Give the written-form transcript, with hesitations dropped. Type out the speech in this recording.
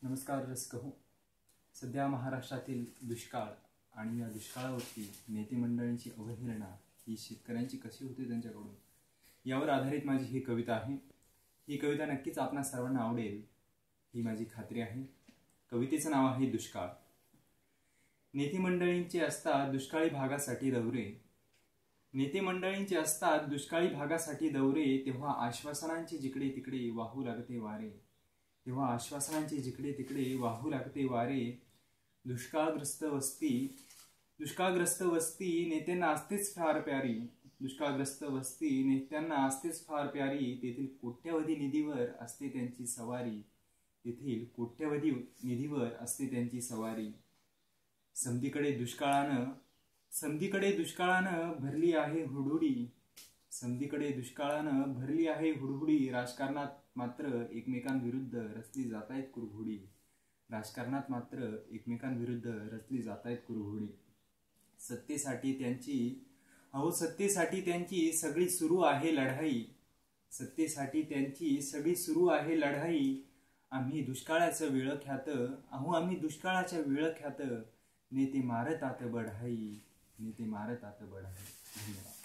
नमस्कार रसिक हो. सध्या महाराष्ट्रातील दुष्काळ आणि या दुष्काळावरती नेते मंडळींची अवहेलना ही शेतकऱ्यांची कशी होते त्यांच्याकडून यावर आधारित माझी ही कविता आहे. ही कविता नक्कीच आपणा सर्वांना आवडेल ही माझी खात्री आहे. कवितेचं नाव आहे दुष्काळ. नेते मंडळींचे असतात दुष्काळी भागासाठी दौरे. नेते मंडळींचे असतात दुष्काळी भागासाठी दौरे. तेव्हा आश्वासनांची जिकडे तिकडे वाहू लागते वारे. तेव्हा आश्वासनांचे जिकडे तिकडे वाहू लागते वारे. दुष्काळग्रस्त वस्ती नेत्यांना असतेच फार प्यारी. दुष्काळग्रस्त वस्ती नेत्यांना असतेच फार प्यारी. तेथील कोट्यवधी निधीवर असते त्यांची सवारी. तेथील कोट्यवधी निधीवर असते त्यांची सवारी. समधीकडे दुष्काळानं भरली आहे हुडहुडी. समधीकडे दुष्काळानं भरली आहे हुडहुडी. राजकारणात मात्र एकमेकांविरुद्ध रचली जातायत कुरघोडी. राजकारणात मात्र एकमेकांविरुद्ध रचली जातायत कुरघोडी. सत्तेसाठी त्यांची सगळी सुरू आहे लढाई. सत्तेसाठी त्यांची सगळी सुरू आहे लढाई. आम्ही दुष्काळाच्या विळख्यात नेते मारतात बढाई. धन्यवाद.